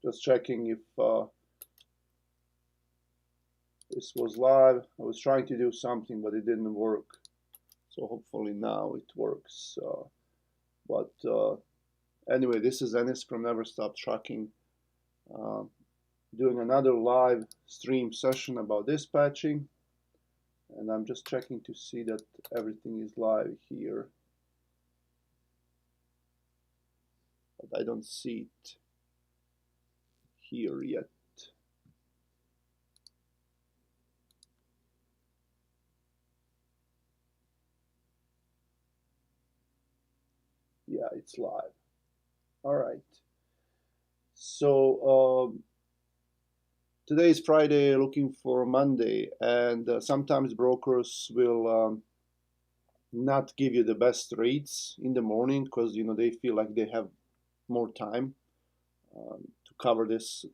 Just checking if this was live. I was trying to do something, but it didn't work. So hopefully now it works. But anyway, this is Ennis from Never Stop Trucking, doing another live stream session about dispatching. And I'm just checking to see that everything is live here. But I don't see it here yet. Yeah, it's live. All right. So today is Friday, looking for Monday, and sometimes brokers will not give you the best rates in the morning because they feel like they have more time to cover this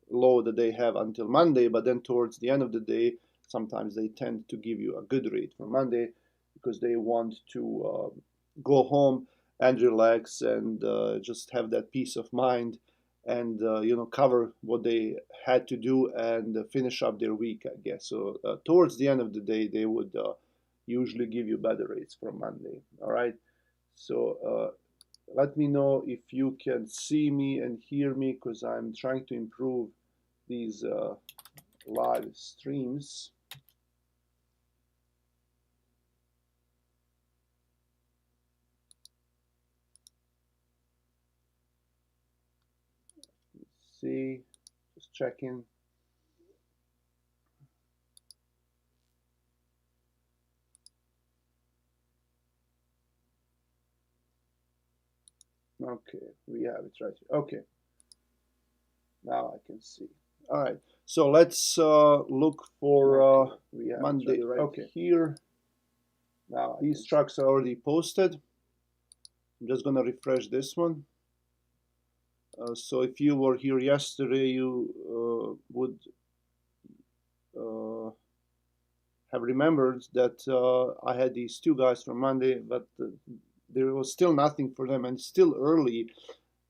load that they have until Monday. But then towards the end of the day, sometimes they tend to give you a good rate for Monday because they want to go home and relax and just have that peace of mind and cover what they had to do and finish up their week, I guess. So towards the end of the day, they would usually give you better rates for Monday. All right. So let me know if you can see me and hear me because I'm trying to improve these live streams. Let's see, just checking. Okay, we have it right here. Okay, now I can see. All right, so let's look for we have Monday right here. Now these trucks are already posted. I'm just gonna refresh this one. So if you were here yesterday, you would have remembered that I had these two guys from Monday, but there was still nothing for them and still early.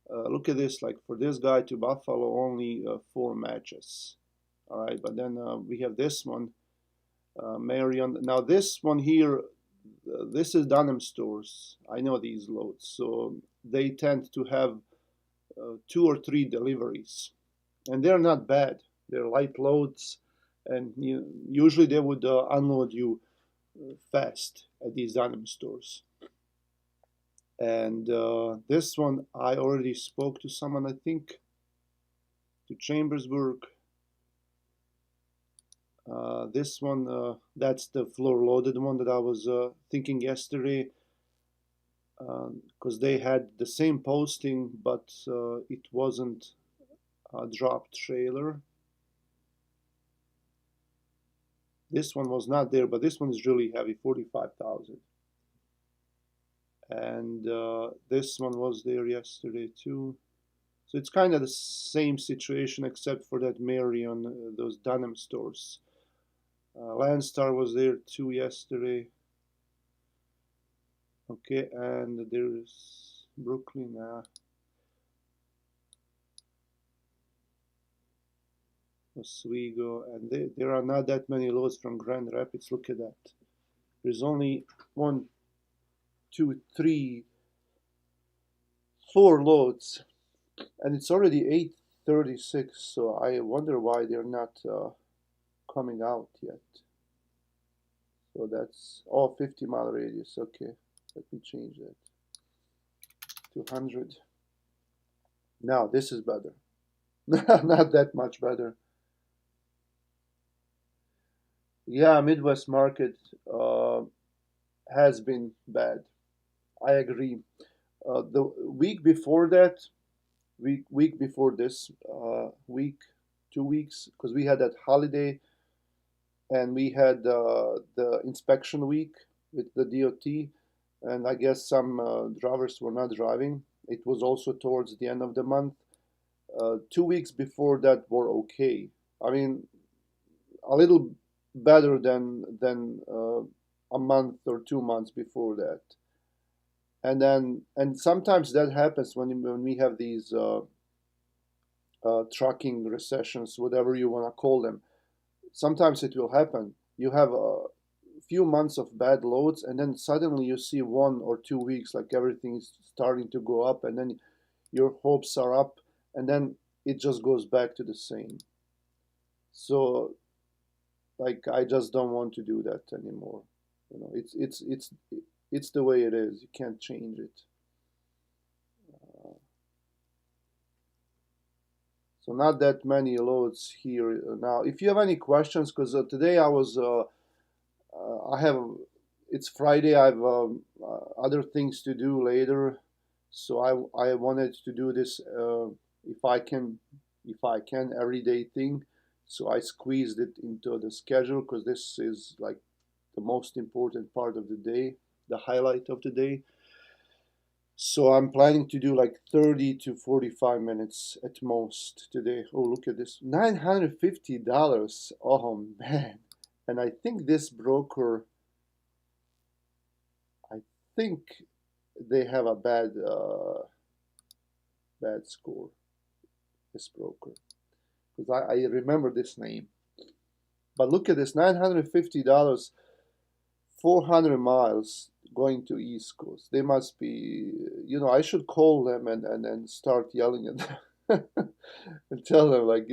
Look at this, like for this guy to Buffalo, only 4 matches. All right, but then we have this one, Marion. Now this one here, this is Dunham stores. I know these loads, so they tend to have 2 or 3 deliveries, and they're not bad. They're light loads, and usually they would unload you fast at these Dunham stores. And this one, I already spoke to someone, I think, to Chambersburg. This one, that's the floor loaded one that I was thinking yesterday, because they had the same posting, but it wasn't a drop trailer. This one was not there, but this one is really heavy, 45,000. And this one was there yesterday too. So it's kind of the same situation except for that Marion, those Dunham stores. Landstar was there too yesterday. Okay, and there's Brooklyn. Oswego, and there are not that many loads from Grand Rapids. Look at that. There's only 1, 2, 3, 4 loads, and it's already 8:36. So I wonder why they're not coming out yet. So that's 50-mile radius. Okay, let me change that to 100. Now this is better. Not that much better. Yeah, Midwest market has been bad. I agree. The week before that, week before this week, 2 weeks, because we had that holiday and we had the inspection week with the DOT, and I guess some drivers were not driving. It was also towards the end of the month. 2 weeks before that were okay. I mean, a little better than a month or 2 months before that. And sometimes that happens when we have these trucking recessions, whatever you want to call them. Sometimes it will happen. You have a few months of bad loads, and then suddenly you see 1 or 2 weeks like everything is starting to go up, and then your hopes are up, and then it just goes back to the same. So like I just don't want to do that anymore. You know, it's the way it is. You can't change it. So not that many loads here now. If you have any questions, because today I have, it's Friday. I have other things to do later, so I wanted to do this if I can, everyday thing. So I squeezed it into the schedule because this is like the most important part of the day, the highlight of the day. So I'm planning to do like 30 to 45 minutes at most today. Oh, look at this. $950. Oh man. And I think this broker, I think they have a bad score, this broker. Because I remember this name. But look at this, $950, 400 miles going to East Coast. They must be, I should call them and start yelling at them and tell them like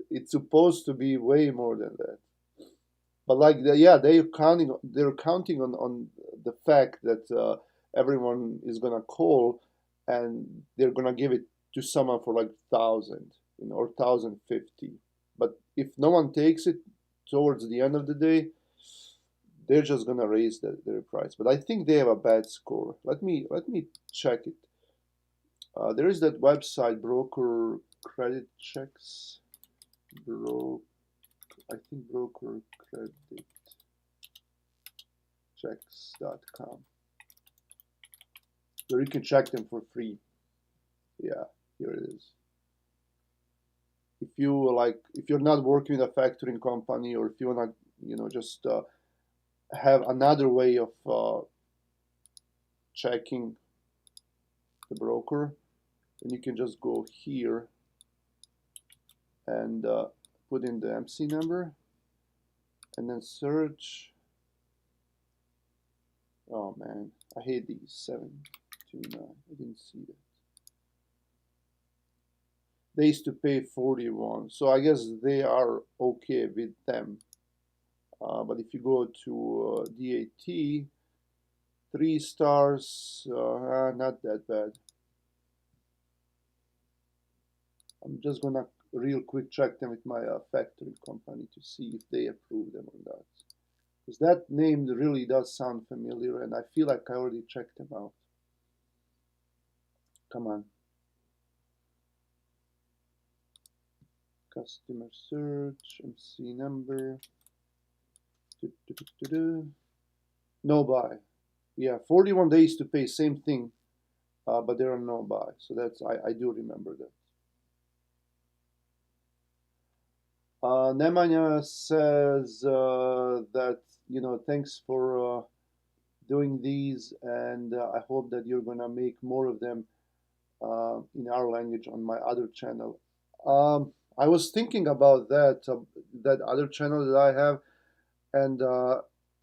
it's supposed to be way more than that. But like yeah, they're counting on the fact that everyone is gonna call and they're gonna give it to someone for like 1,000, or 1,050. But if no one takes it towards the end of the day, they're just gonna raise their price. But I think they have a bad score. Let me check it. There is that website, Broker Credit Checks. I think Broker Credit Checks.com, where you can check them for free. Yeah, here it is. If you're not working with a factoring company, or if you wanna, just have another way of checking the broker, then you can just go here and put in the MC number and then search. Oh man, I hate these 729. I didn't see that. They used to pay 41, so I guess they are okay with them. But if you go to DAT, 3 stars, not that bad. I'm just gonna real quick check them with my factory company to see if they approve them or not. Because that name really does sound familiar, and I feel like I already checked them out. Come on. Customer search, MC number. No buy. Yeah, 41 days to pay, same thing, but there are no buy. So that's, I do remember that. Nemanja says that, thanks for doing these, and I hope that you're gonna make more of them in our language on my other channel. I was thinking about that other channel that I have, and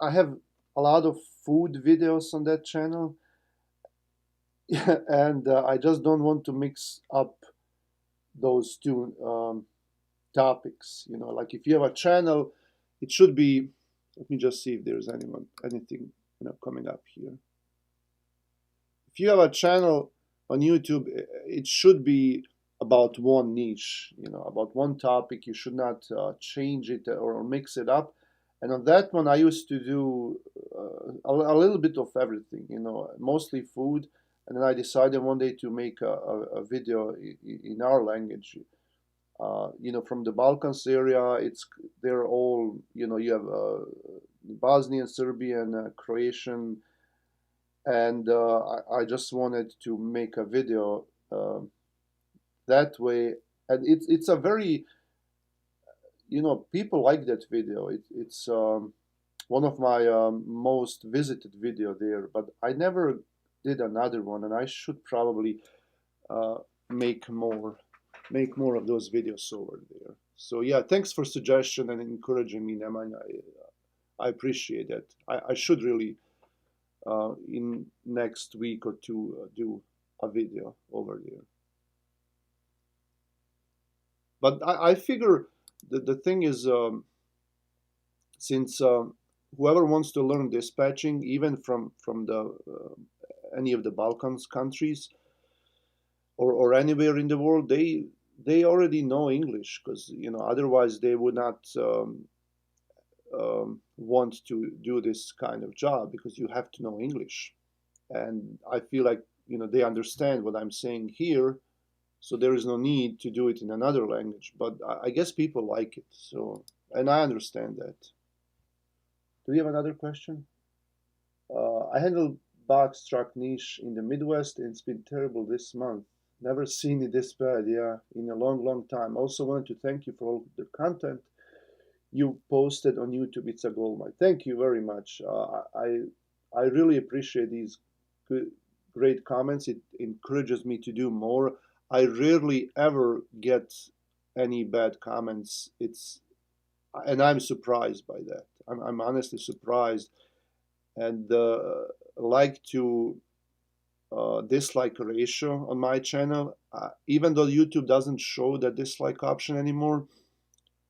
I have a lot of food videos on that channel, and I just don't want to mix up those two topics. Like if you have a channel, it should be. Let me just see if there's anything coming up here. If you have a channel on YouTube, it should be about one niche, about one topic. You should not change it or mix it up. And on that one, I used to do a little bit of everything, mostly food. And then I decided one day to make a video in our language. From the Balkans area, they're all, you have Bosnian, Serbian, Croatian, and I just wanted to make a video that way, and it's a very, people like that video. It's one of my most visited video there, but I never did another one, and I should probably make more. make more of those videos over there. So yeah, thanks for suggestion and encouraging me, Neman. I appreciate that. I should really in next week or two do a video over there. But I figure the thing is, since whoever wants to learn dispatching, even from the any of the Balkans countries or anywhere in the world, they already know English, because otherwise they would not want to do this kind of job, because you have to know English. And I feel like they understand what I'm saying here, so there is no need to do it in another language. But I guess people like it, so, and I understand that. Do we have another question? I handle box truck niche in the Midwest, and it's been terrible this month. Never seen it this bad, yeah, in a long, long time. Also wanted to thank you for all the content you posted on YouTube. It's a gold mine. Thank you very much. I really appreciate these good, great comments. It encourages me to do more. I rarely ever get any bad comments. And I'm surprised by that. I'm honestly surprised, and like to dislike ratio on my channel, even though YouTube doesn't show the dislike option anymore.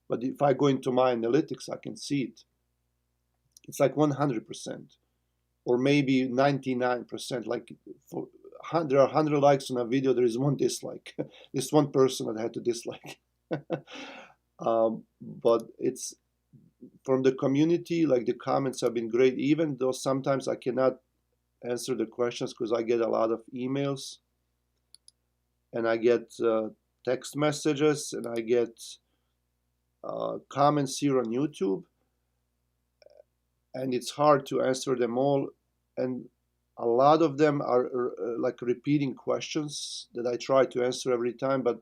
But if I go into my analytics, I can see it. It's like 100%, or maybe 99%. Like there are 100 likes on a video, there is one dislike. This one person that had to dislike. But it's from the community, like the comments have been great, even though sometimes I cannot answer the questions because I get a lot of emails, and I get text messages, and I get comments here on YouTube, and it's hard to answer them all. And a lot of them are like repeating questions that I try to answer every time. But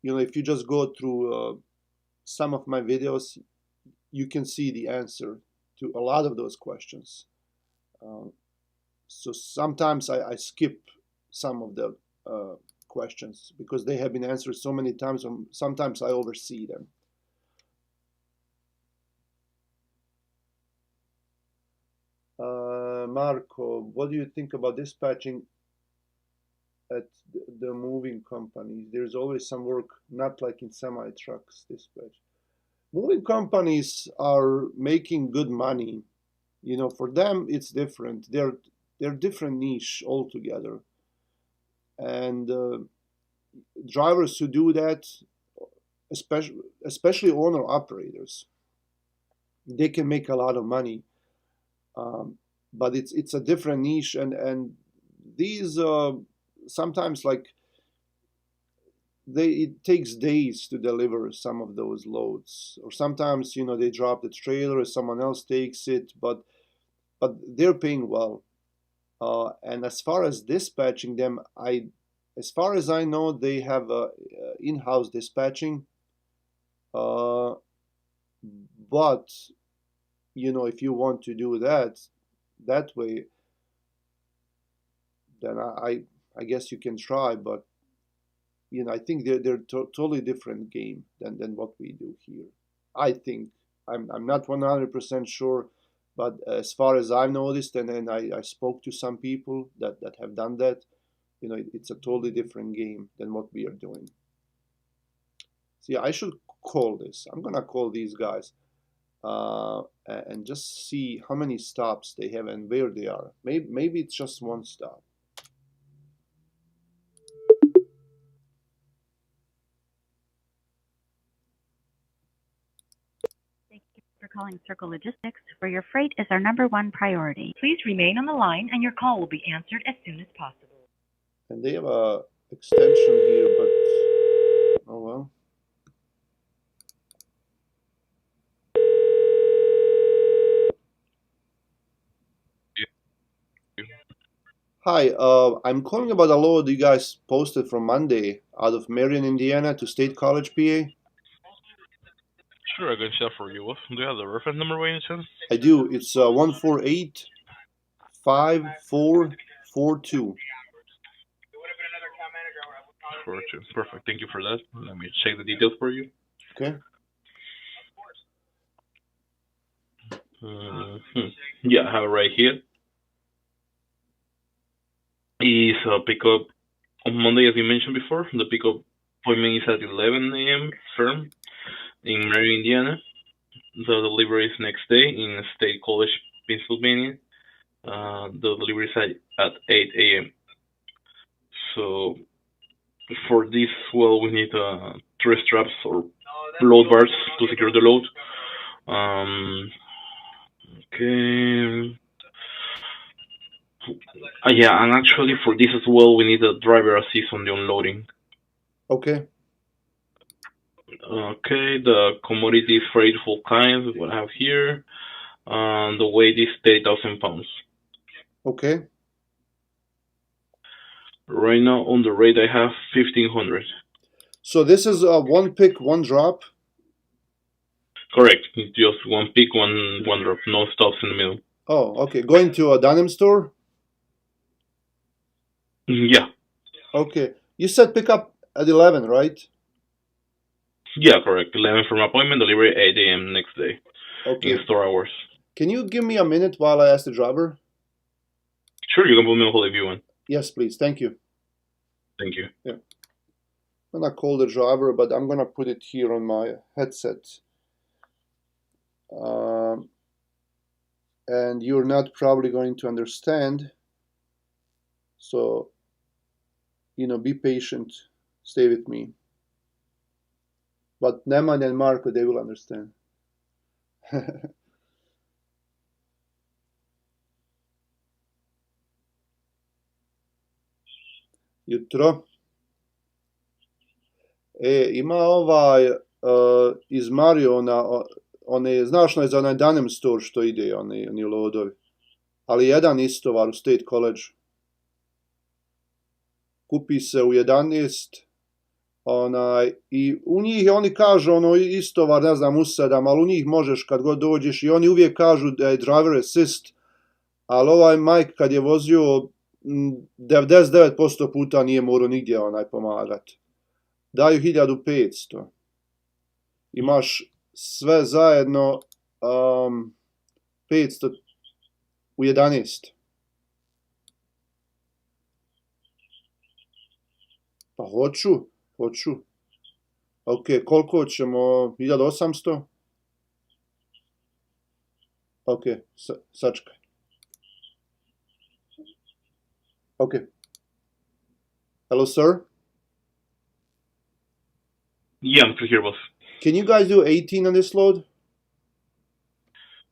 if you just go through some of my videos, you can see the answer to a lot of those questions. So sometimes I skip some of the questions because they have been answered so many times, and sometimes I oversee them. Marco, what do you think about dispatching at the moving companies? There's always some work, not like in semi trucks dispatch. Moving companies are making good money. For them it's different. They're different niche altogether. And drivers who do that, especially owner operators, they can make a lot of money. But it's a different niche, and these sometimes, like, it takes days to deliver some of those loads, or sometimes they drop the trailer, someone else takes it, but they're paying well. And as far as dispatching them, as far as I know, they have in-house dispatching. But if you want to do that way, then I guess you can try. But I think they're totally different game than what we do here. I think I'm not 100% sure, but as far as I've noticed, and I spoke to some people that have done that, it's a totally different game than what we are doing. See, I should call this. I'm gonna call these guys and just see how many stops they have and where they are. Maybe it's just one stop. Thank you for calling Circle Logistics, where your freight is our #1 priority. Please remain on the line and your call will be answered as soon as possible. And they have a extension here, but oh well. Hi, I'm calling about a load you guys posted from Monday out of Marion, Indiana to State College, PA. Sure, I can check for you. Do you have the reference number by any chance? I do. It's 1485442. 42. Perfect. Thank you for that. Let me check the details for you. Okay. Yeah, I have it right here. Is a pickup on Monday, as you mentioned before. The pickup appointment is at 11 a.m. firm in Mary, Indiana. The delivery is next day in State College, Pennsylvania. The delivery is at 8 a.m. So for this, well, we need 3 straps or load bars to secure the load. Okay. Yeah, and actually for this as well, we need a driver assist on the unloading. Okay. Okay, the commodity is freight full kinds, what I have here. The weight is 30,000 pounds. Okay. Right now on the rate I have 1,500. So this is one pick, one drop. Correct. It's just one pick, one drop, no stops in the middle. Oh, okay. Going to a denim store? Yeah. Okay. You said pick up at 11, right? Yeah, correct. 11 from appointment, delivery 8 a.m. next day. Okay. In store hours. Can you give me a minute while I ask the driver? Sure, you can put me on hold if you want. Yes, please. Thank you. Thank you. Yeah. I'm gonna call the driver, but I'm gonna put it here on my headset. And you're not probably going to understand. So, be patient. Stay with me. But Neman and Marco, they will understand. Jutro. Ima iz Mariona, znaš za onaj denim store što ide, oni lodovi. Ali jedan istovar u State College. Kupi se u 11, i u njih oni kažu istovar, ne znam, u 7, ali u njih možeš kad god dođeš i oni uvijek kažu da je driver assist, ali ovaj Mike kad je vozio 99% puta nije morao nigdje pomagati. Daju 1500. Imaš sve zajedno 500 u 11. Pa hoću. Ok, koliko ćemo? 1800? Ok, sačekaj. Ok. Hello, sir? Yeah, I'm here, boss. Can you guys do 18 on this load?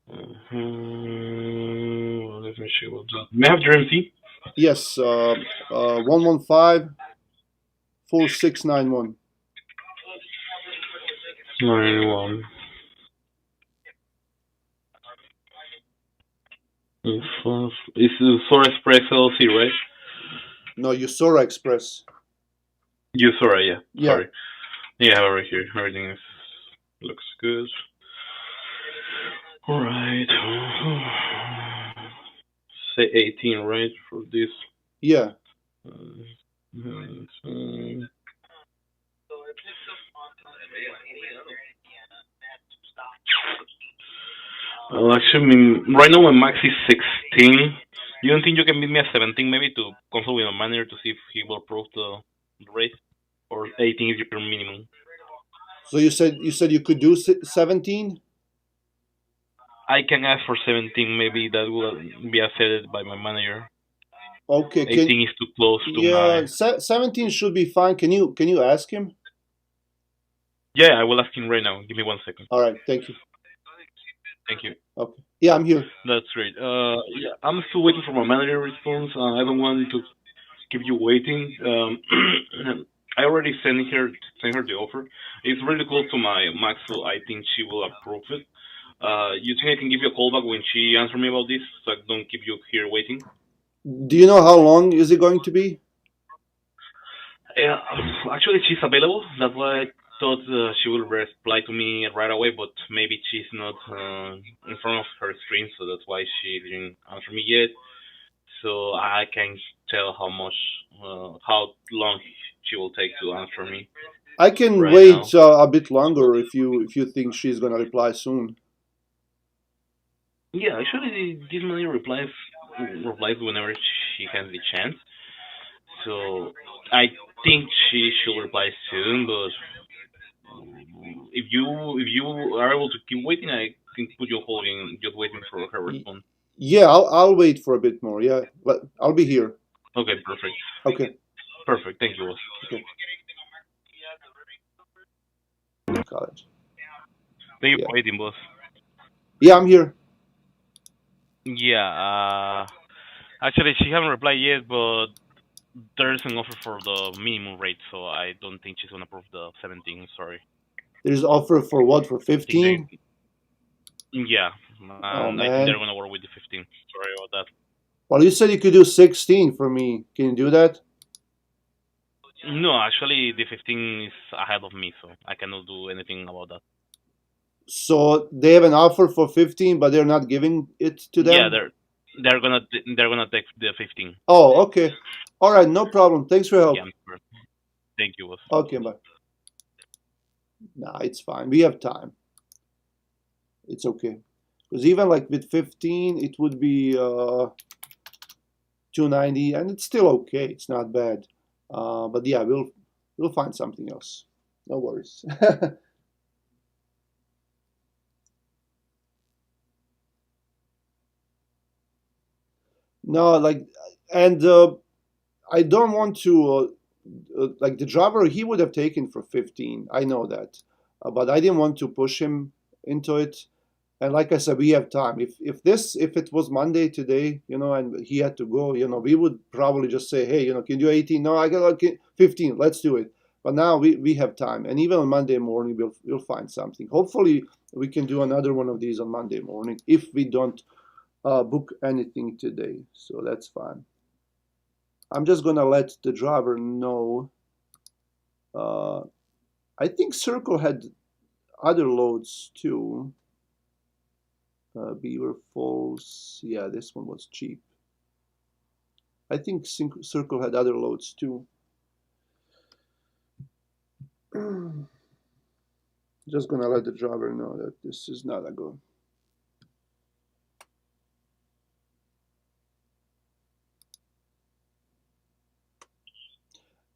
Let me see what's that. May I have your MC? Yes, 115 4691. 91. It's Sora Express LLC, right? No, Usora Express. Usora, yeah. Yeah. Sorry. Yeah, I have it right here. Everything looks good. Alright. Say 18, right, for this? Yeah. Well, actually, right now my max is 16. You don't think you can meet me at 17 maybe to consult with a manager to see if he will approve the rate? Or 18 is your minimum? So you said you could do 17? I can ask for 17. Maybe that will be accepted by my manager. Okay. 18 is too close to my... 17 should be fine. Can you ask him? Yeah, I will ask him right now. Give me 1 second. All right. Thank you. Thank you. Okay. Yeah, I'm here. That's great. Yeah, I'm still waiting for my manager response. I don't want to keep you waiting. I already sent her the offer. It's really close to my max, so I think she will approve it. You think I can give you a call back when she answers me about this, so I don't keep you here waiting? Do you know how long is it going to be? Yeah, actually, she's available. That's why I thought she will reply to me right away, but maybe she's not in front of her screen, so that's why she didn't answer me yet. So I can't tell how long she will take to answer me I can right now. wait a bit longer if you think she's gonna reply soon. Yeah, actually, this money replies whenever she has the chance. So I think she should reply soon. But if you are able to keep waiting, I can put you holding, just waiting for her Y- response. Yeah, I'll wait for a bit more. Yeah, but I'll be here. Okay, perfect. Okay, Perfect. Thank you, boss. okay. College. Thank you Yeah, for waiting, boss. yeah, I'm here. Yeah. Actually, she haven't replied yet, but there's an offer for the minimum rate, so I don't think she's gonna approve the 17. Sorry. There's offer for what, for I think 15? yeah, Oh and I think they're man. gonna work with the 15. Sorry about that. Well, you said you could do 16 for me. Can you do that? No, actually, the 15 is ahead of me, so I cannot do anything about that. So they have an offer for 15, but they're not giving it to Yeah, them? they're gonna take the 15. Oh, okay. All right, no problem. Thanks for your Yeah, help. I'm sure. Thank you, boss. Okay, bye. Nah, it's fine. We have time. It's okay. Because even like with 15, it would be 290, and it's still okay. It's not bad. But yeah, we'll find something else. No worries. No, like, and I don't want to like the driver. He would have taken for 15. I know that, but I didn't want to push him into it. And like I said, we have time. If it was Monday today, and he had to go, we would probably just say, hey, can you do 18? No, I got okay, 15. Let's do it. But now we have time, and even on Monday morning, we'll find something. Hopefully, we can do another one of these on Monday morning if we don't book anything today. So that's fine. I'm just gonna let the driver know. Uh, I think Circle had other loads too. Beaver Falls. Yeah, this one was cheap. I think Circle had other loads too. Just gonna let the driver know that this is not a go.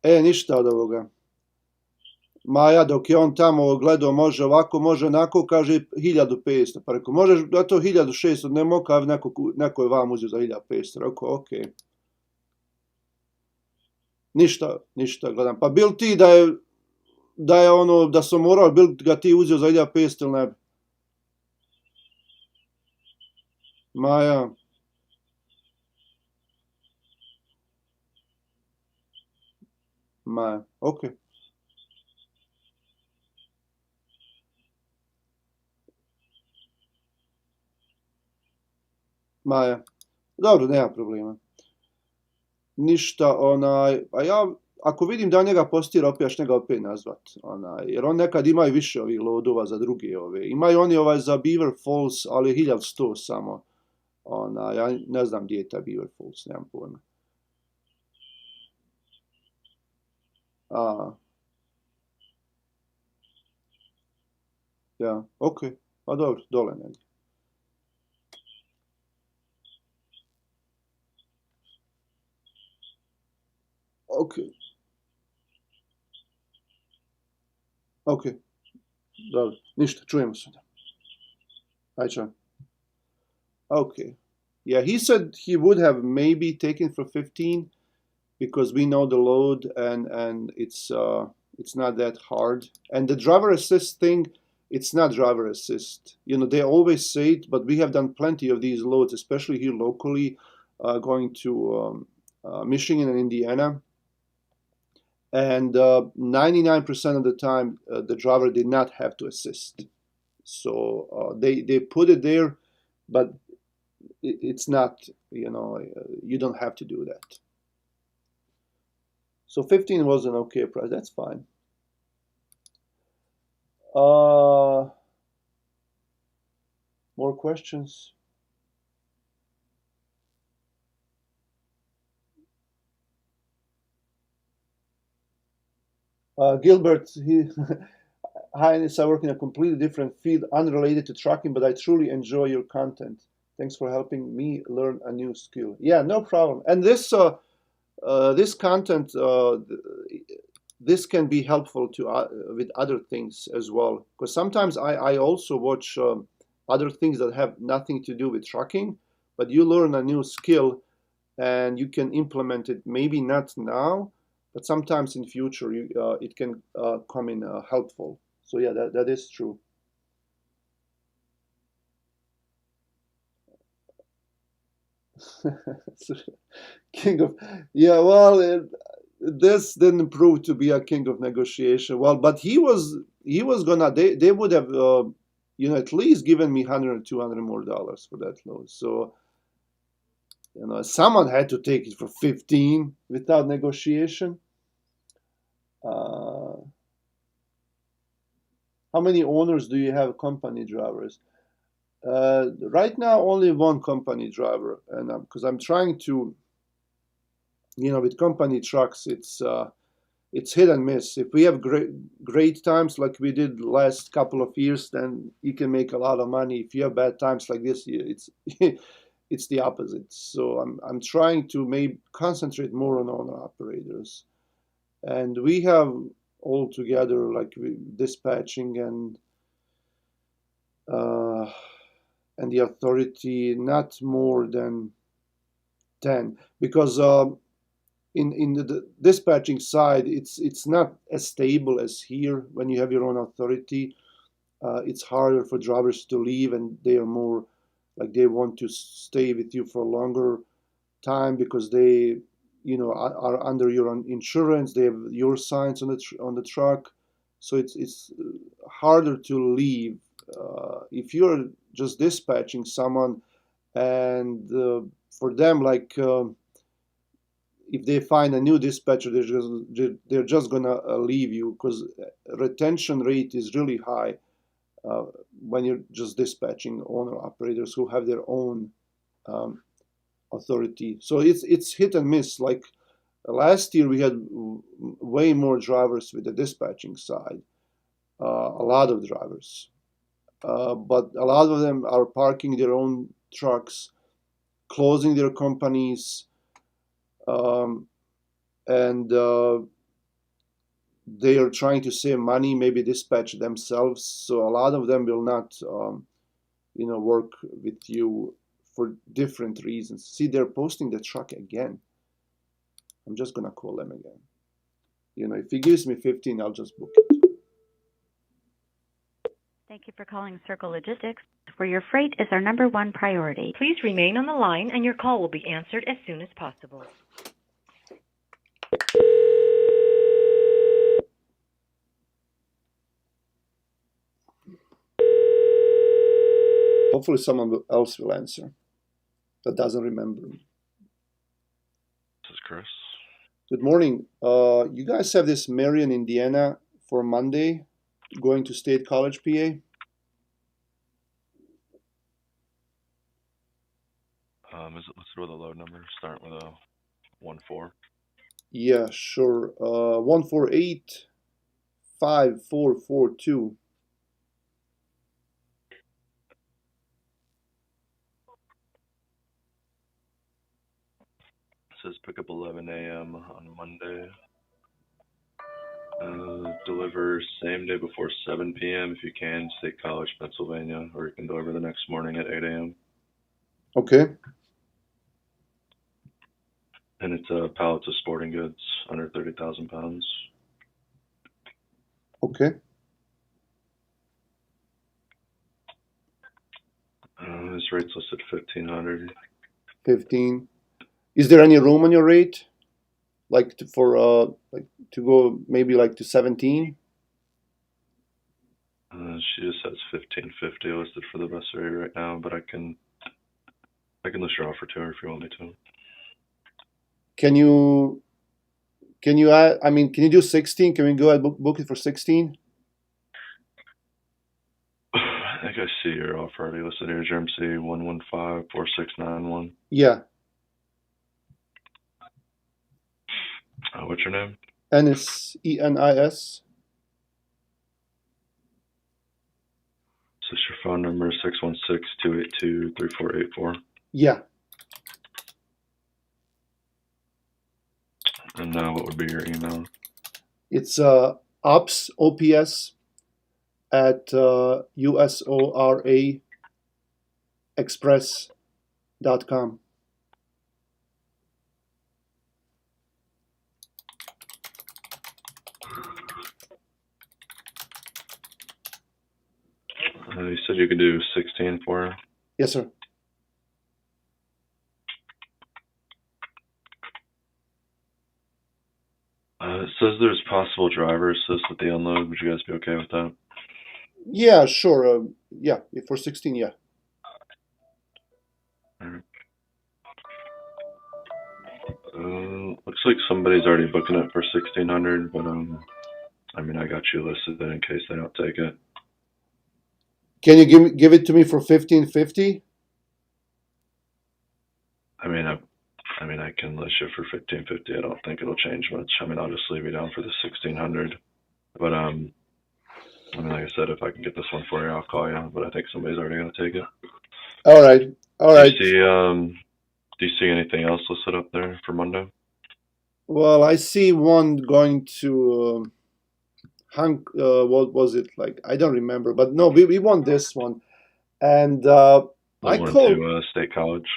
Ništa od ovoga. Maja, dok je on tamo gledao, može ovako, može onako, kaže 1500. Pa rekao, možeš da to 1600, ne moka, neko je vam uzeo za 1500. Rekao, ok. Ništa, gledam. Pa bil ti da je ono, da sam morao, bil ga ti uzeo za 1500 ili ne bi? Maja. Maja, ok. Maja. Dobro, nema problema. Ništa, a ja, ako vidim da njega postira, opet ja ću njega opet nazvat, jer on nekad ima i više ovih lodova za druge ove. Imaju oni za Beaver Falls, ali je 1100 samo. Ja ne znam gdje je ta Beaver Falls, nemam pojma. A, ja, ok, pa dobro, dole negdje. Ok, ok, dobro, ništa, čujemo se. Aj, čao. Okay. Yeah, he said he would have maybe taken for 15 because we know the load and it's not that hard. And the driver assist thing, it's not driver assist. They always say it, but we have done plenty of these loads, especially here locally, going to Michigan and Indiana. And 99% of the time, the driver did not have to assist. So they put it there, but it's not, you don't have to do that. So 15 was an okay price. That's fine. More questions? Gilbert, hi, Anis, I work in a completely different field, unrelated to trucking, but I truly enjoy your content. Thanks for helping me learn a new skill. Yeah, no problem. And this content, this can be helpful to with other things as well. Because sometimes I also watch other things that have nothing to do with trucking, but you learn a new skill and you can implement it. Maybe not now, but sometimes in future it can come in helpful. So yeah, that is true. King of, yeah, well, this didn't prove to be a king of negotiation. Well, but he was gonna, they would have at least given me 100 $200 more for that load. So someone had to take it for 15 without negotiation. uh, how many owners do you have, company drivers? Right now only one company driver, and because I'm trying to, with company trucks, it's hit and miss. If we have great times like we did last couple of years, then you can make a lot of money. If you have bad times like this, it's it's the opposite. So I'm trying to maybe concentrate more on owner operators, and we have all together like dispatching uh, and the authority not more than 10, because in the dispatching side, it's not as stable as here. When you have your own authority, it's harder for drivers to leave, and they are more like they want to stay with you for a longer time because they are under your own insurance. They have your signs on the truck, so it's harder to leave if you're just dispatching someone, and for them, like if they find a new dispatcher, they're just gonna leave you, because retention rate is really high when you're just dispatching owner operators who have their own um, authority. So it's hit and miss. Like last year, we had way more drivers with the dispatching side, a lot of drivers, but a lot of them are parking their own trucks, closing their companies, um, and they are trying to save money, maybe dispatch themselves. So a lot of them will not, work with you for different reasons. See, they're posting the truck again. I'm just gonna call them again. If he gives me 15, I'll just book it. Thank you for calling Circle Logistics, where your freight is our number one priority. Please remain on the line and your call will be answered as soon as possible. Hopefully someone else will answer that doesn't remember me. This is Chris. Good morning. You guys have this Marion, Indiana for Monday, going to State College, PA? Is it listed with a load number? Start with a 14. Yeah, sure. 1485442. It says pick up 11 a.m. on Monday. Deliver same day before 7 p.m. if you can, State College, Pennsylvania, or you can deliver the next morning at 8 a.m. Okay. And it's pallets of sporting goods under 30,000 pounds. Okay. This rate's listed 1,500. 15. Is there any room on your rate, like to go maybe like to 17? She just has 1,550 listed for the best rate right now, but I can list your offer to her if you want me to. Can you add, can you do 16? Can we go ahead book it for 16? I think I see your offer already listed here, GMC 1154691. Yeah. What's your name? Enis, ENIS. Is this your phone number? 616-282-3484. Yeah. And now what would be your email? It's ops, OPS, at USORA express.com. You said you could do 16 for her? Yes, sir. It says there's possible driver assist at the unload. Would you guys be okay with that? Yeah, sure. Yeah, for 16, yeah. Looks like somebody's already booking it for 1600, but I mean, I got you listed in case they don't take it. Can you give it to me for 1550? I mean, I can list you for 1550. I don't think it'll change much. I mean, I'll just leave you down for the 1600. But I mean, like I said, if I can get this one for you, I'll call you. But I think somebody's already gonna take it. All right. All right. Do you see anything else listed up there for Monday? Well, I see one going to what was it like? I don't remember, but no, we won this one, and I called to State College.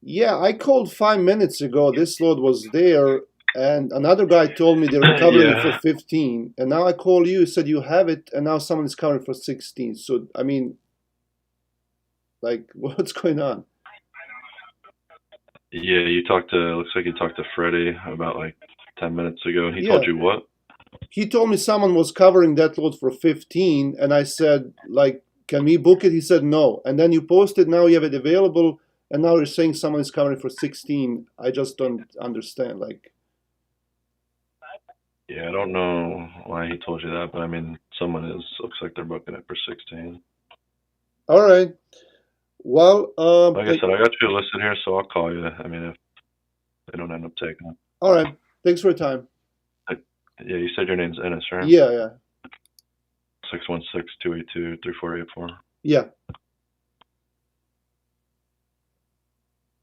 Yeah, I called 5 minutes ago. This load was there, and another guy told me they were covering it for 15, and now I call you, said you have it, and now someone is covering for 16. So I mean, like, what's going on? Yeah, looks like you talked to Freddie about like 10 minutes ago. He told you what? He told me someone was covering that load for 15, and I said, like, can we book it? He said no. And then you posted, now you have it available, and now you're saying someone is covering for 16. I just don't understand, like. Yeah, I don't know why he told you that, but I mean, someone looks like they're booking it for 16. All right. Well, like I said, I got you listed here, so I'll call you. I mean, if they don't end up taking it. All right. Thanks for your time. Yeah, you said your name's Ennis, right? Yeah. 616-282-3484. Yeah.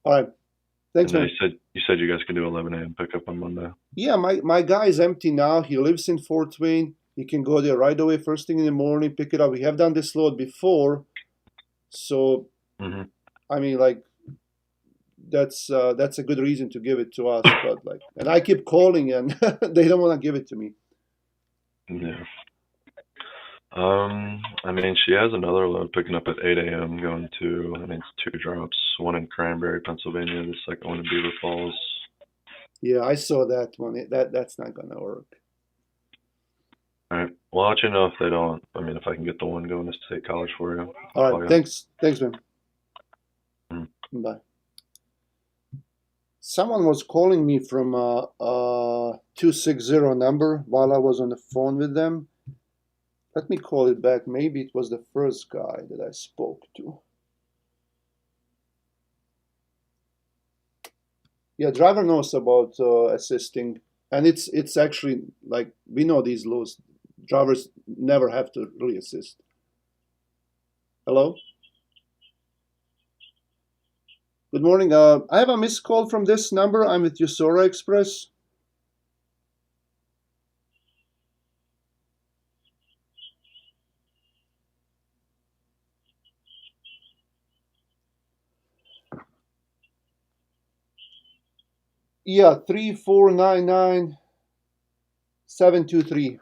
All right. Thanks, man. You said you guys can do 11 a.m. pickup on Monday. Yeah, my guy is empty now. He lives in Fort Wayne. He can go there right away, first thing in the morning, pick it up. We have done this load before, so I mean, like, that's a good reason to give it to us. But like, and I keep calling, and they don't want to give it to me. Yeah. I mean, she has another load picking up at 8 a.m. going to, I mean, it's 2 drops, one in Cranberry, Pennsylvania, the second one in Beaver Falls. Yeah, I saw that one. That's not gonna work. All right. Well, I'll let you know if they don't. I mean, if I can get the one going to State College for you. All right. Thanks, man. Bye. Someone was calling me from a 260 number while I was on the phone with them. Let me call it back. Maybe it was the first guy that I spoke to. Yeah, driver knows about assisting, and it's actually like, we know these laws. Drivers never have to really assist. Hello? Good morning. I have a missed call from this number. I'm with USORA Express. Yeah, 3499723.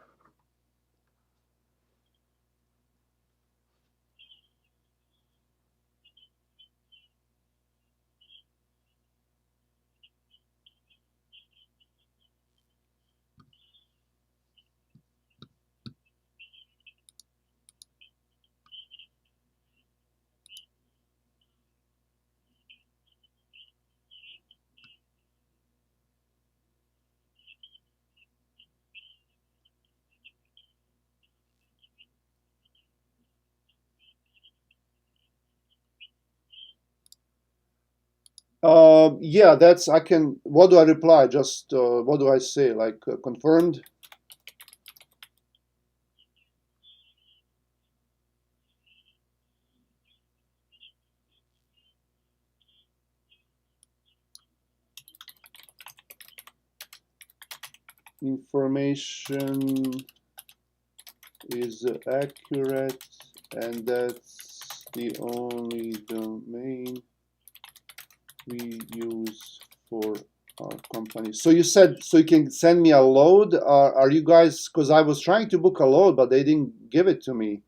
Yeah, I can, what do I reply? Just, what do I say? Like, confirmed? information is accurate, and that's the only domain we use for our company. So you said, so you can send me a load. Are you guys, because I was trying to book a load, but they didn't give it to me.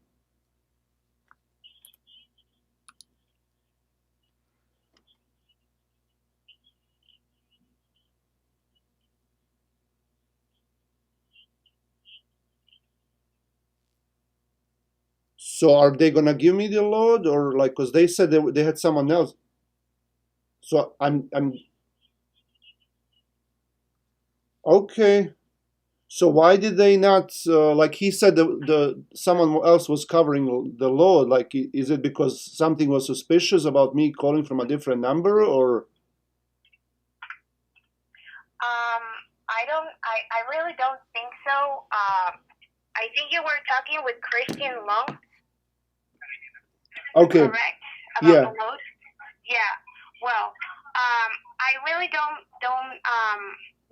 So are they gonna give me the load, or like, because they said they had someone else. So I'm okay. So why did they not, like he said, the someone else was covering the load? Like, is it because something was suspicious about me calling from a different number, or? I really don't think so. I think you were talking with Christian Long. Okay. Correct? About Yeah. the load? Yeah. Well, I really don't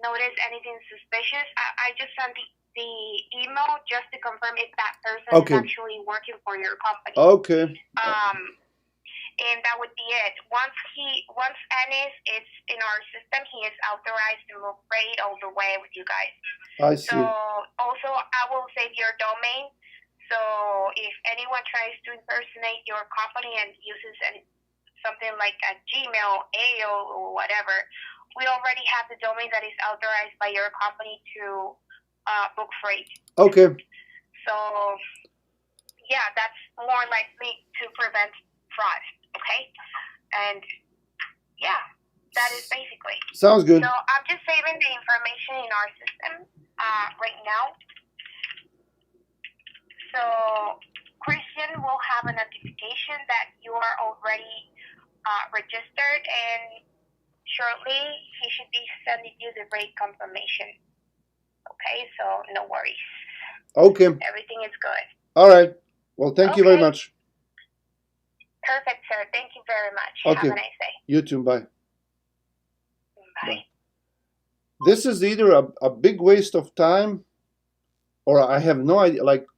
notice anything suspicious. I just sent the email just to confirm if that person Okay. is actually working for your company. Okay. And that would be it. Once Ennis is in our system, he is authorized to move freight all the way with you guys. I see. So also, I will save your domain. So if anyone tries to impersonate your company and uses something like a Gmail, AO, or whatever, we already have the domain that is authorized by your company to book freight. Okay. So yeah, that's more likely to prevent fraud. Okay, and yeah, that is basically. Sounds good. So I'm just saving the information in our system right now. So Christian will have a notification that you are already registered, and shortly he should be sending you the rate confirmation. Okay, so no worries. Okay. Everything is good. All right. Well, thank you very Okay. much. Perfect, sir. Thank you very much. Okay. Have a nice day. You too. Bye. Bye. This is either a big waste of time, or I have no idea. Like,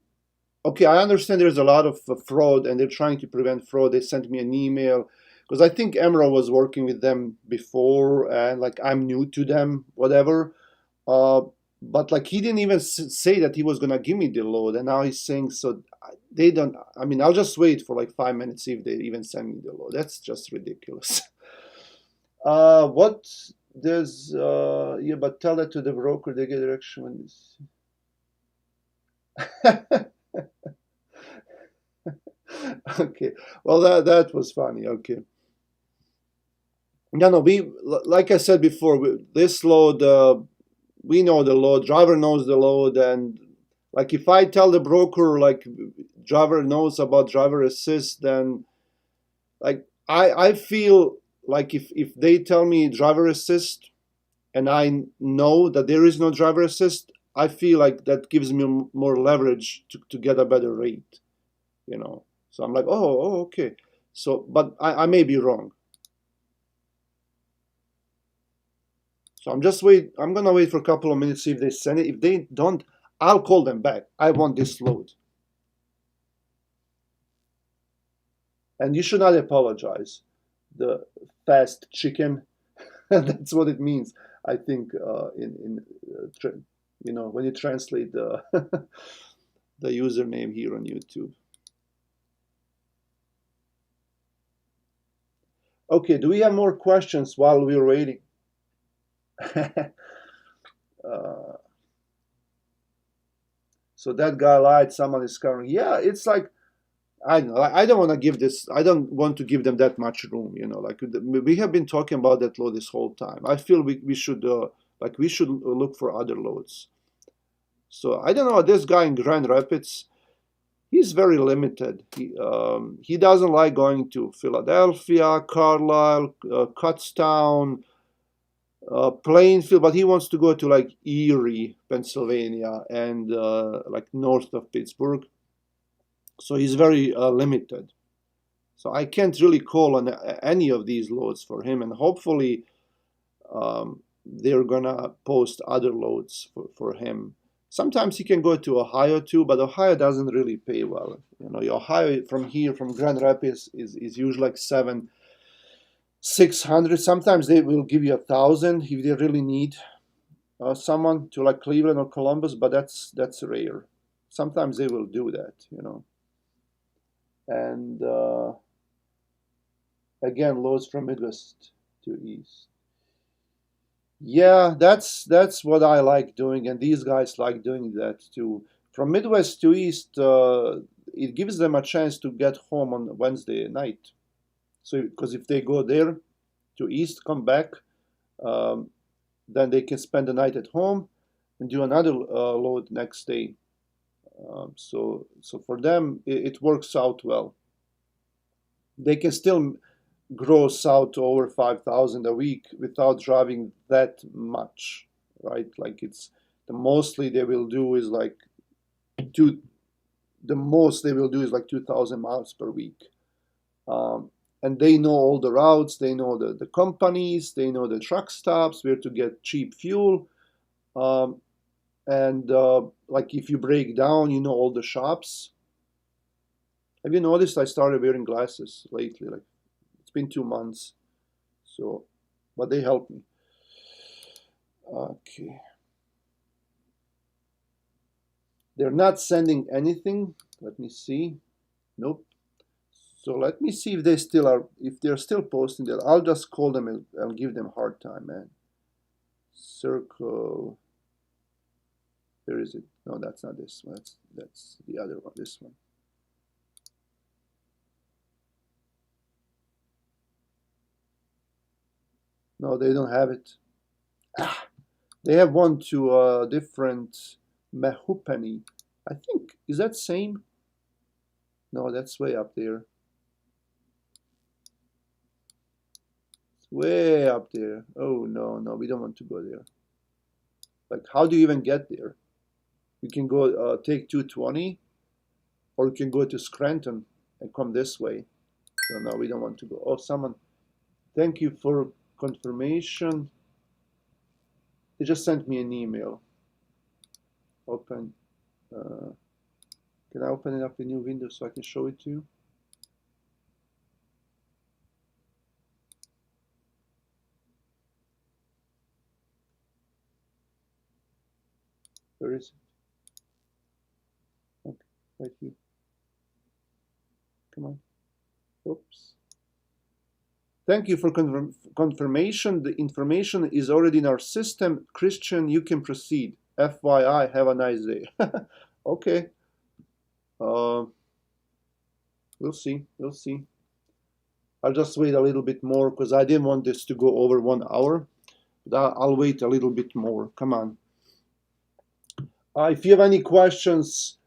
okay, I understand there's a lot of fraud and they're trying to prevent fraud. They sent me an email because I think Emerald was working with them before, and like I'm new to them, whatever. But like he didn't even say that he was gonna give me the load, and now he's saying so. They don't. I mean, I'll just wait for like 5 minutes, see if they even send me the load. That's just ridiculous. What does yeah? But tell that to the broker. They get direction when this. Okay. Well, that was funny. Okay. No, we, like I said before, this load, we know the load. Driver knows the load, and like if I tell the broker like driver knows about driver assist, then like I feel like if they tell me driver assist, and I know that there is no driver assist, I feel like that gives me more leverage to get a better rate, you know. So I'm like, oh, okay. So, but I may be wrong. So I'm gonna wait for a couple of minutes, see if they send it. If they don't, I'll call them back. I want this load. And you should not apologize. The fast chicken, that's what it means. I think you know, when you translate the the username here on YouTube. Okay, do we have more questions while we're waiting? So that guy lied, someone is covering. Yeah, it's like, I don't know, I don't want to give this, I don't want to give them that much room, you know, like we have been talking about that load this whole time. I feel we should look for other loads. So I don't know, this guy in Grand Rapids, he's very limited. He doesn't like going to Philadelphia, Carlisle, Kutztown, Plainfield, but he wants to go to like Erie, Pennsylvania, and like north of Pittsburgh. So he's very limited. So I can't really call on any of these loads for him, and hopefully they're gonna post other loads for him. Sometimes he can go to Ohio too, but Ohio doesn't really pay well. You know, Ohio from here, from Grand Rapids, is usually like 600. Sometimes they will give you 1,000 if they really need someone to like Cleveland or Columbus, but that's rare. Sometimes they will do that, you know. And again, loads from Midwest to East. Yeah, that's what I like doing, and these guys like doing that too. From Midwest to East, it gives them a chance to get home on Wednesday night. So, because if they go there to East, come back, um, then they can spend the night at home and do another load next day. So for them, it works out well. They can still gross out over 5,000 a week without driving that much, right? Like it's mostly they will do is like the most they will do is like 2,000 miles per week. And they know all the routes, they know the companies, they know the truck stops, where to get cheap fuel. And like if you break down, you know all the shops. Have you noticed I started wearing glasses lately? Like it's been 2 months. So, but they help me. Okay. They're not sending anything. Let me see. Nope. So let me see if they still are, if they're still posting that. I'll just call them and give them a hard time, man. Circle. Where is it? No, that's not this one. That's the other one. This one. No, they don't have it. They have one to a different Mehoopany. I think, is that same? No, that's way up there. It's way up there. Oh, no, we don't want to go there. Like, how do you even get there? You can go take 220, or you can go to Scranton and come this way. So, no, we don't want to go. Oh, someone, thank you for confirmation. They just sent me an email. Open. Can I open it up in a new window so I can show it to you? Where is it? Okay, right here. Come on. Oops. Thank you for confirmation. The information is already in our system. Christian, you can proceed. FYI, have a nice day. Okay. We'll see. We'll see. I'll just wait a little bit more because I didn't want this to go over 1 hour. But I'll wait a little bit more. Come on. If you have any questions,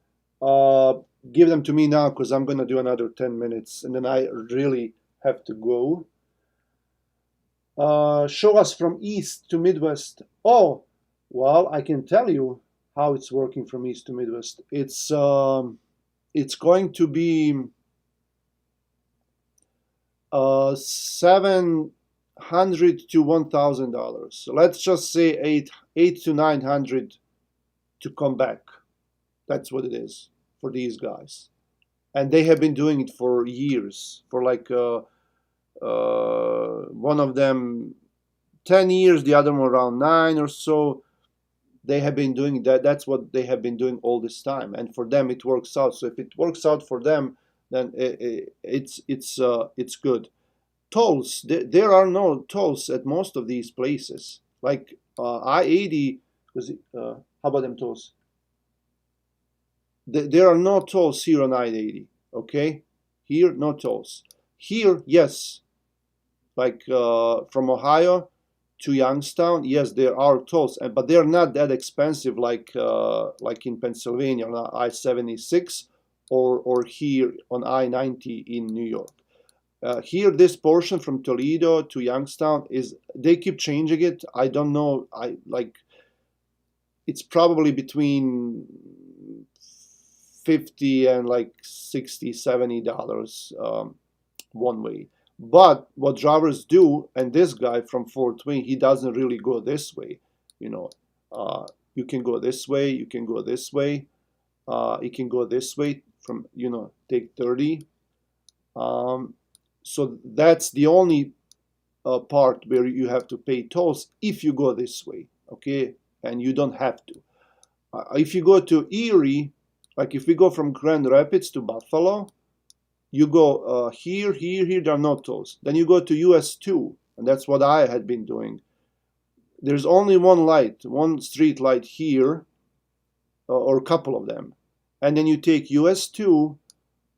give them to me now because I'm going to do another 10 minutes and then I really have to go. Show us from East to Midwest. Oh, well, I can tell you how it's working from East to Midwest. It's going to be $700 to $1,000. So let's just say eight to 900 to come back. That's what it is for these guys, and they have been doing it for years. For like one of them 10 years, the other one around 9 or so. They have been doing that. That's what they have been doing all this time, and for them it works out. So if it works out for them, then it's good. Tolls, there are no tolls at most of these places. Like I-80, how about them tolls? There are no tolls here on I-80. Okay, here no tolls. Here, yes, like from Ohio to Youngstown, yes, there are tolls, but they're not that expensive like in Pennsylvania on I-76 or here on I-90 in New York. Here, this portion from Toledo to Youngstown they keep changing it. I don't know. It's probably between $50 and like $60, $70 one way. But what drivers do, and this guy from Fort Wayne, he doesn't really go this way. You know, you can go this way, you can go this way, you can go this way from, take 30. So that's the only part where you have to pay tolls if you go this way, okay? And you don't have to. If you go to Erie, like if we go from Grand Rapids to Buffalo, you go here, there are no tolls. Then you go to US 2, and that's what I had been doing. There's only one light, one street light here, or a couple of them. And then you take US 2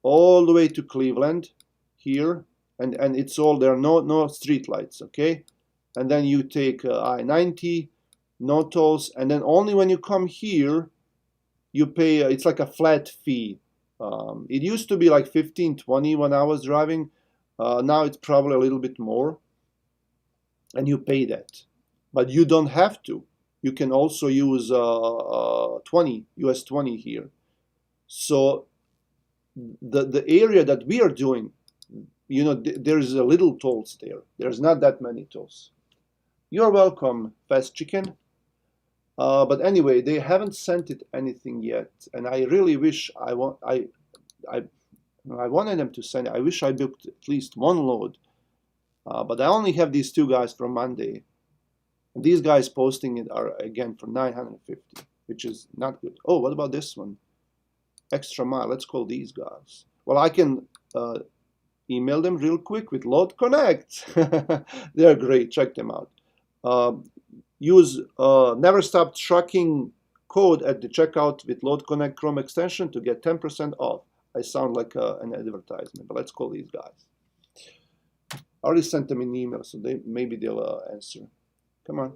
all the way to Cleveland here, and it's all there, no street lights, okay? And then you take I-90, no tolls, and then only when you come here, you pay, it's like a flat fee. It used to be like 15, 20 when I was driving. Now it's probably a little bit more, and you pay that. But you don't have to. You can also use 20, US 20 here. So the area that we are doing, there's a little tolls there. There's not that many tolls. You're welcome, Fast Chicken. But anyway, they haven't sent it anything yet, and I really wish I wanted them to send it. I wish I booked at least one load, but I only have these two guys from Monday. And these guys posting it are again for $950, which is not good. Oh, what about this one? Extra Mile. Let's call these guys. Well, I can email them real quick with Load Connect. They're great. Check them out. Use Never Stop Trucking code at the checkout with Load Connect Chrome extension to get 10% off. I sound like an advertisement, but let's call these guys. I already sent them an email, so maybe they'll answer. Come on.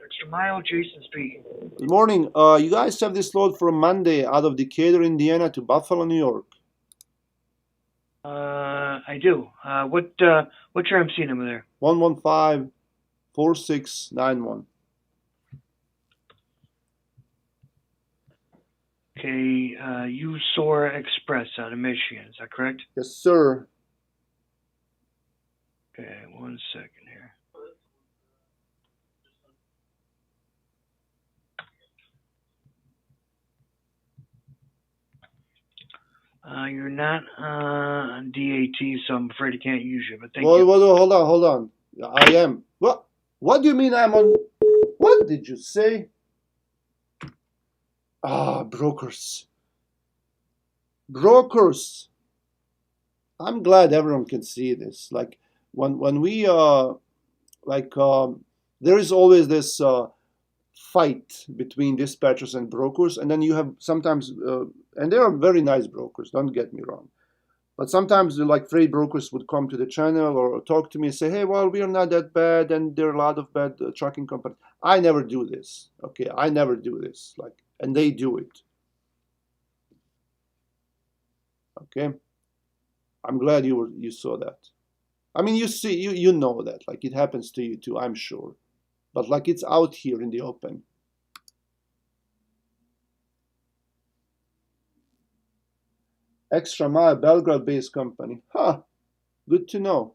Extra Mile, Jason speaking. Good morning. You guys have this load for Monday out of Decatur, Indiana to Buffalo, New York. I do. What's your MC number there? 115-4691. Okay, USOAR Express out of Michigan. Is that correct? Yes, sir. Okay, 1 second here. You're not on DAT, so I'm afraid I can't use you, but thank you. Hold on. I am. What do you mean I'm on? What did you say? Brokers. I'm glad everyone can see this. Like when we there is always this fight between dispatchers and brokers, and then you have sometimes, and they are very nice brokers, don't get me wrong, but sometimes like freight brokers would come to the channel or talk to me and say, hey, well, we are not that bad, and there are a lot of bad trucking companies. I never do this, okay? I never do this, and they do it, okay? I'm glad you saw that. I mean, you know that, like, it happens to you too, I'm sure. But like, it's out here in the open. Extra Mile, Belgrade-based company. Good to know.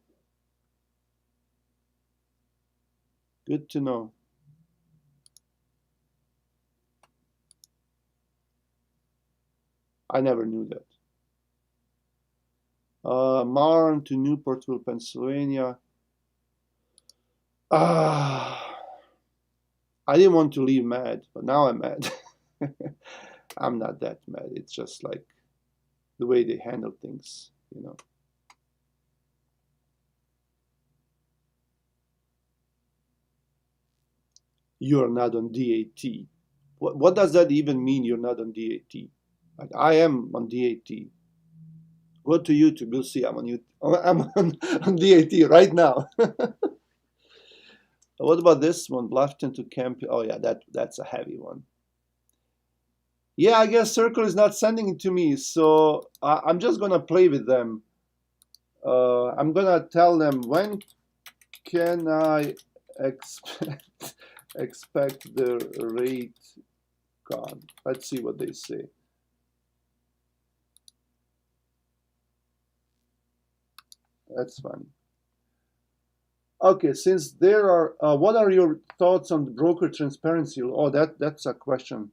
Good to know. I never knew that. Marne to Newportville, Pennsylvania. I didn't want to leave mad, but now I'm mad. I'm not that mad. It's just like the way they handle things, You're not on DAT. What does that even mean, you're not on DAT? Like, I am on DAT. Go to YouTube, you'll see I'm on DAT right now. What about this one? Bluffton to Camp. Oh yeah, that's a heavy one. Yeah, I guess Circle is not sending it to me, so I'm just gonna play with them. I'm gonna tell them, when can I expect the rate God, let's see what they say. That's funny. Okay, since there are, what are your thoughts on the broker transparency? Oh, that's a question.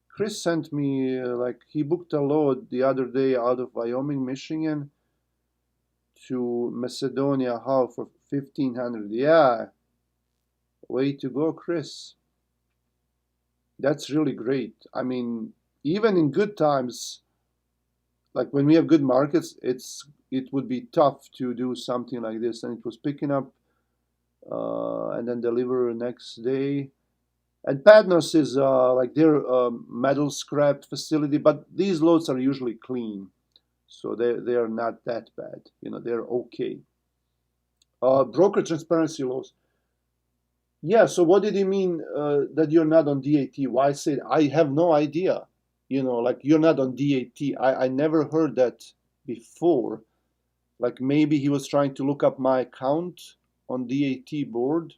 Chris sent me like he booked a load the other day out of Wyoming, Michigan to Macedonia. How for 1,500? Yeah, way to go, Chris. That's really great. I mean, even in good times, like when we have good markets, it would be tough to do something like this. And it was picking up and then deliver next day. And Padnos is like their metal scrap facility, but these loads are usually clean, so they are not that bad. You know, they're okay. Broker transparency laws. Yeah. So what did he mean that you're not on DAT? Why I said I have no idea. You know, like you're not on DAT. I never heard that before. Like maybe he was trying to look up my account on DAT board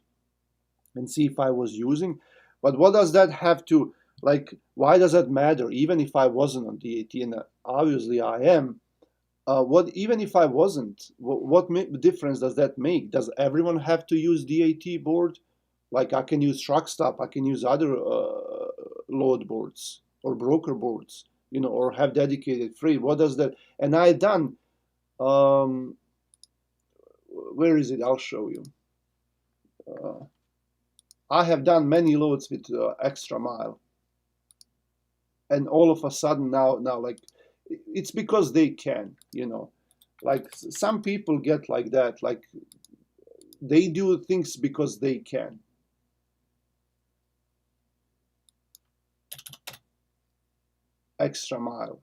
and see if I was using. But what does that have to, like, why does that matter? Even if I wasn't on DAT, and obviously I am, even if I wasn't, what difference does that make? Does everyone have to use DAT board? Like I can use Truckstop, I can use other load boards or broker boards, you know, or have dedicated freight. What does that? And I done. Where is it? I'll show you. I have done many loads with Extra Mile, and all of a sudden now like it's because they can, you know, like some people get like that, like they do things because they can. Extra Mile.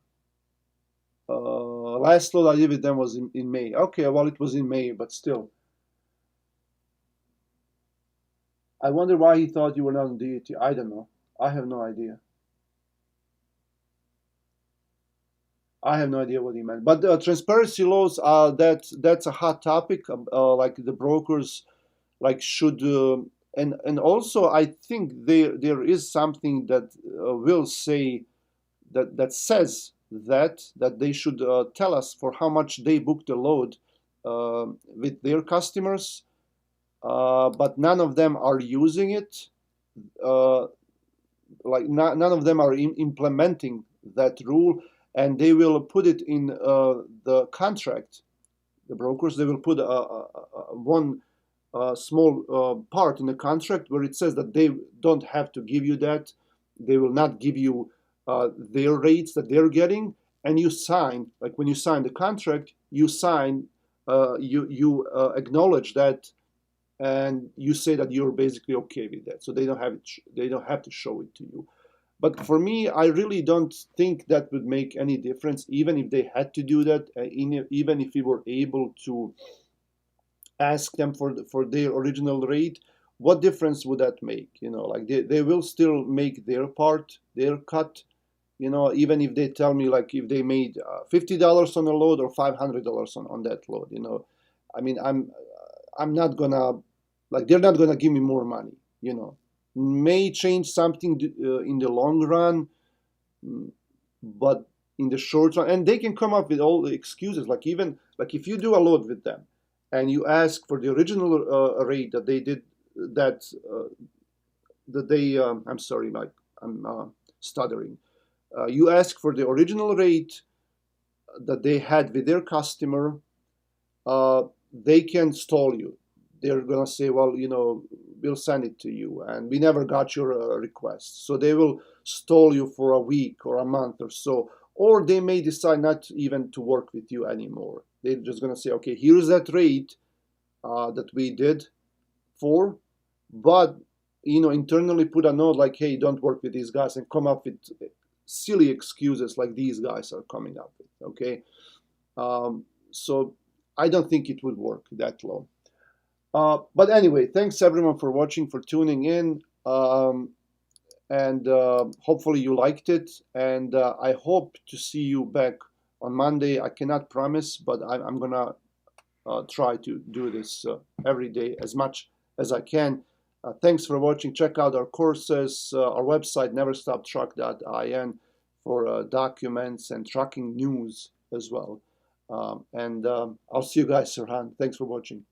Last load I did with them was in May. Okay, well it was in May, but still. I wonder why he thought you were not on DAT. I don't know. I have no idea. I have no idea what he meant. But transparency laws are that's a hot topic. Like the brokers, like should and also I think there is something that will say that says that they should tell us for how much they booked a load with their customers. But none of them are using it. Like none of them are implementing that rule, and they will put it in the contract. The brokers, they will put one small part in the contract where it says that they don't have to give you that. They will not give you their rates that they're getting, and you sign. Like when you sign the contract, you sign. You acknowledge that, and you say that you're basically okay with that, so they don't have to show it to you. But for me, I really don't think that would make any difference, even if they had to do that, even if we were able to ask them for their original rate. What difference would that make? You know, like they will still make their part, their cut. You know, even if they tell me like if they made $50 on a load or $500 on that load. You know, I mean, I'm not gonna, like, they're not gonna give me more money, you know. May change something in the long run, but in the short run, and they can come up with all the excuses. Like even like if you do a load with them, and you ask for the original rate that they did, that they, I'm sorry, like I'm stuttering. You ask for the original rate that they had with their customer. They can stall you. They're gonna say, well, you know, we'll send it to you, and we never got your request. So they will stall you for a week or a month or so, or they may decide not even to work with you anymore. They're just gonna say, okay, here's that rate that we did for, but you know, internally put a note like, hey, don't work with these guys, and come up with silly excuses like these guys are coming up with. Okay, so I don't think it would work that low. But anyway, thanks everyone for watching, for tuning in, and hopefully you liked it, and I hope to see you back on Monday. I cannot promise, but I'm gonna try to do this every day as much as I can. Thanks for watching. Check out our courses, our website, neverstoptruck.in, for documents and trucking news as well. I'll see you guys around. Thanks for watching.